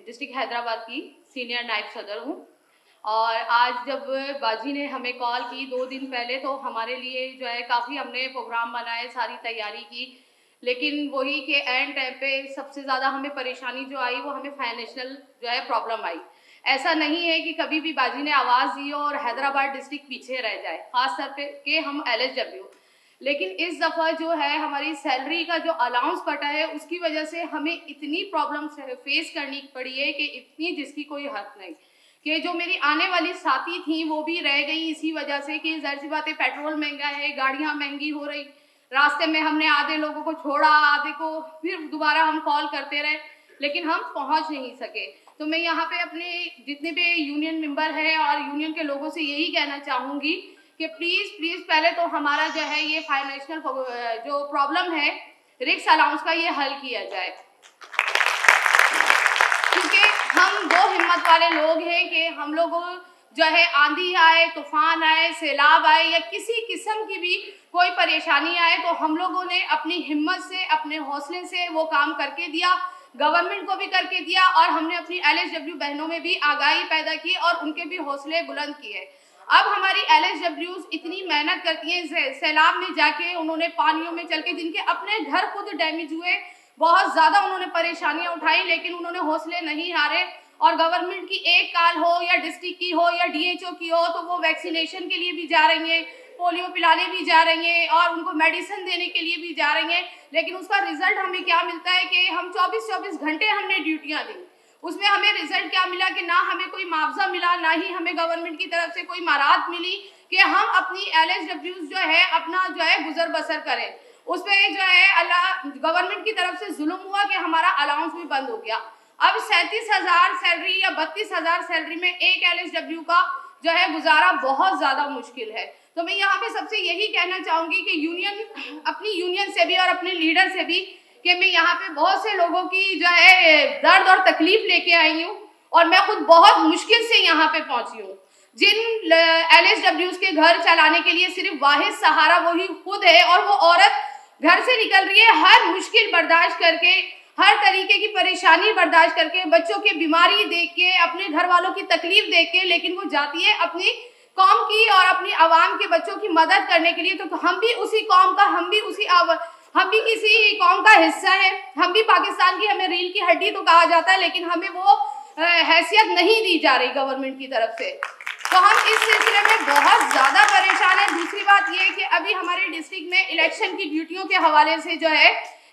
District Hyderabad की senior नायब सदर हूँ। और आज जब बाजी ने हमें कॉल की 2 दिन पहले, तो हमारे लिए जो है काफ़ी हमने प्रोग्राम बनाए, सारी तैयारी की, लेकिन वही कि एंड टाइम पे सबसे ज़्यादा हमें परेशानी जो आई वो हमें फाइनेंशियल जो है प्रॉब्लम आई। ऐसा नहीं है कि कभी भी बाजी ने आवाज़ दी और हैदराबाद डिस्ट्रिक्ट पीछे रह जाए, ख़ास तौर पे कि हम LSW, लेकिन इस दफ़ा जो है हमारी सैलरी का जो अलाउंस कटा है उसकी वजह से हमें इतनी प्रॉब्लम फेस करनी पड़ी है कि इतनी जिसकी कोई हद नहीं, कि जो मेरी आने वाली साथी थी वो भी रह गई इसी वजह से कि ज़ाहिर सी बात है पेट्रोल महंगा है, गाड़ियाँ महंगी हो रही, रास्ते में हमने आधे लोगों को छोड़ा, आधे को फिर दोबारा हम कॉल करते रहे, लेकिन हम पहुंच नहीं सके। तो मैं यहाँ पे अपने जितने भी यूनियन मेंबर हैं और यूनियन के लोगों से यही कहना चाहूँगी कि प्लीज़ पहले तो हमारा जो है ये फाइनेंशियल जो प्रॉब्लम है रिक्स अलाउंस का ये हल किया जाए, क्योंकि हम वो हिम्मत वाले लोग हैं कि हम लोग जो है आंधी आए, तूफान आए, सैलाब आए या किसी किस्म की भी कोई परेशानी आए तो हम लोगों ने अपनी हिम्मत से, अपने हौसले से वो काम करके दिया, गवर्नमेंट को भी करके दिया, और हमने अपनी LSW बहनों में भी आगाही पैदा की और उनके भी हौसले बुलंद किए। अब हमारी LSWs इतनी मेहनत करती हैं, सैलाब में जाके उन्होंने पानियों में चल के, जिनके अपने घर खुद डैमेज हुए, बहुत ज़्यादा उन्होंने परेशानियां उठाई, लेकिन उन्होंने हौसले नहीं हारे। और गवर्नमेंट की एक कॉल हो या डिस्ट्रिक्ट की हो या DHO की हो तो वो वैक्सीनेशन के लिए भी जा रही हैं, पोलियो पिलाने भी जा रही हैं और उनको मेडिसिन देने के लिए भी जा रही हैं, लेकिन उसका रिजल्ट हमें क्या मिलता है कि हम 24-24 घंटे हमने ड्यूटियाँ दी, उसमें हमें रिजल्ट क्या मिला कि ना हमें कोई मुआवजा मिला, ना ही हमें गवर्नमेंट की तरफ से कोई मराहत मिली कि हम अपनी LSWs जो है अपना जो है गुजर बसर करें। उस पर जो है अल्लाह गवर्नमेंट की तरफ से जुल्म हुआ कि हमारा अलाउंस भी बंद हो गया। अब 37,000 सैलरी या 32,000 सैलरी में एक LSW का जो है गुजारा बहुत ज़्यादा मुश्किल है। तो मैं यहाँ पे सबसे यही कहना चाहूँगी कि यूनियन, अपनी यूनियन से भी और अपने लीडर से भी, कि मैं यहाँ पे बहुत से लोगों की जो है दर्द और तकलीफ लेके आई हूँ और मैं खुद बहुत मुश्किल से यहाँ पे पहुँची हूँ। जिन LSWs के घर चलाने के लिए सिर्फ वाहिद सहारा वही खुद है, और वो औरत घर से निकल रही है हर मुश्किल बर्दाश्त करके, हर तरीके की परेशानी बर्दाश्त करके, बच्चों की बीमारी देख के, अपने घर वालों की तकलीफ देख के, लेकिन वो जाती है अपनी कौम की और अपनी आवाम के बच्चों की मदद करने के लिए। तो हम भी उसी कौम का, हम भी किसी कौम का हिस्सा है, हम भी पाकिस्तान की, हमें रील की हड्डी तो कहा जाता है, लेकिन हमें वो हैसियत नहीं दी जा रही गवर्नमेंट की तरफ से। तो हम इस सिलसिले में बहुत ज़्यादा परेशान हैं। दूसरी बात ये है कि अभी हमारे डिस्ट्रिक्ट में इलेक्शन की ड्यूटियों के हवाले से जो है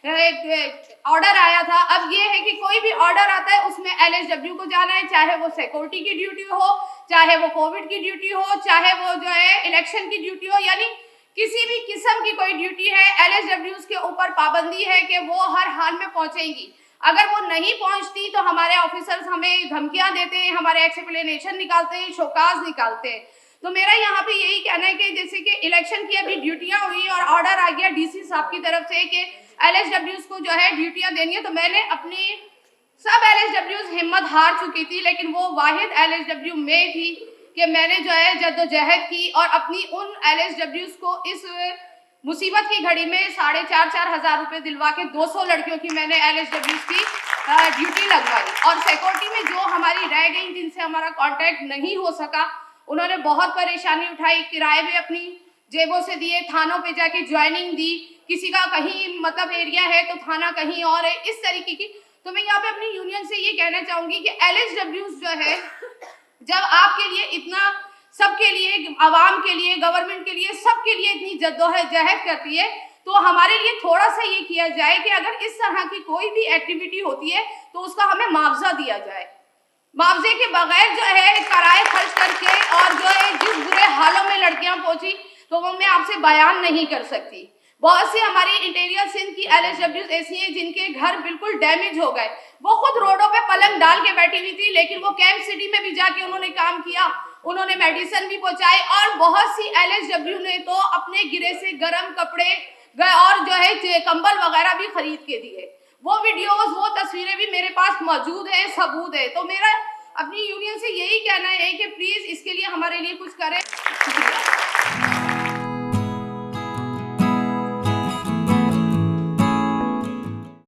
एक ऑर्डर आया था। अब ये है कि कोई भी ऑर्डर आता है उसमें LSW को जाना है, चाहे वो सिक्योरिटी की ड्यूटी हो, चाहे वो कोविड की ड्यूटी हो, चाहे वो जो है इलेक्शन की ड्यूटी हो, यानी किसी भी किस्म की कोई ड्यूटी है, LSWs के ऊपर पाबंदी है कि वो हर हाल में पहुंचेंगी। अगर वो नहीं पहुंचती तो हमारे ऑफिसर्स हमें धमकियां देते हैं, हमारे एक्सप्लेनेशन निकालते हैं, शोकाज निकालते हैं। तो मेरा यहाँ पे यही कहना है कि जैसे कि इलेक्शन की अभी ड्यूटियां हुई और ऑर्डर आ गया DC साहब की तरफ से कि LSWs को जो है ड्यूटियां देनी है, तो मैंने अपनी सब LSWs हिम्मत हार चुकी थी, लेकिन वो वाहिद LSW में थी कि मैंने जो है जद्दोजहद की और अपनी उन LSWs को इस मुसीबत की घड़ी में 4,500 हज़ार रुपये दिलवा के 200 लड़कियों की मैंने LSWs की ड्यूटी लगवाई। और सिक्योरिटी में जो हमारी रह गई, जिनसे हमारा कांटेक्ट नहीं हो सका, उन्होंने बहुत परेशानी उठाई, किराए भी अपनी जेबों से दिए, थानों पे जाके ज्वाइनिंग दी, किसी का कहीं मतलब एरिया है तो थाना कहीं और है, इस तरीके की। तो मैं यहाँ पे अपनी यूनियन से ये कहना चाहूँगी कि LSWs जो है, जब आपके लिए इतना, सबके लिए, आवाम के लिए, गवर्नमेंट के लिए, सबके लिए इतनी जद्दोजहद करती है, तो हमारे लिए थोड़ा सा ये किया जाए कि अगर इस तरह की कोई भी एक्टिविटी होती है तो उसका हमें मुआवजा दिया जाए। मुआवजे के बगैर जो है किराए खर्च करके और जो है जिस बुरे हालों में लड़कियां पहुंची तो वो मैं आपसे बयान नहीं कर सकती। बहुत सी हमारी इंटीरियर सिंध की LSWs ऐसी हैं जिनके घर बिल्कुल डैमेज हो गए, वो खुद रोडों पे पलंग डाल के बैठी हुई थी, लेकिन वो कैंप सिटी में भी जाके उन्होंने काम किया, उन्होंने मेडिसिन भी पहुंचाए। और बहुत सी LSW ने तो अपने गिरे से गर्म कपड़े और जो है कंबल वगैरह भी खरीद के दिए। वो वीडियोस, वो तस्वीरें भी मेरे पास मौजूद है, सबूत है। तो मेरा अपनी यूनियन से यही कहना है कि प्लीज इसके लिए हमारे लिए कुछ करें।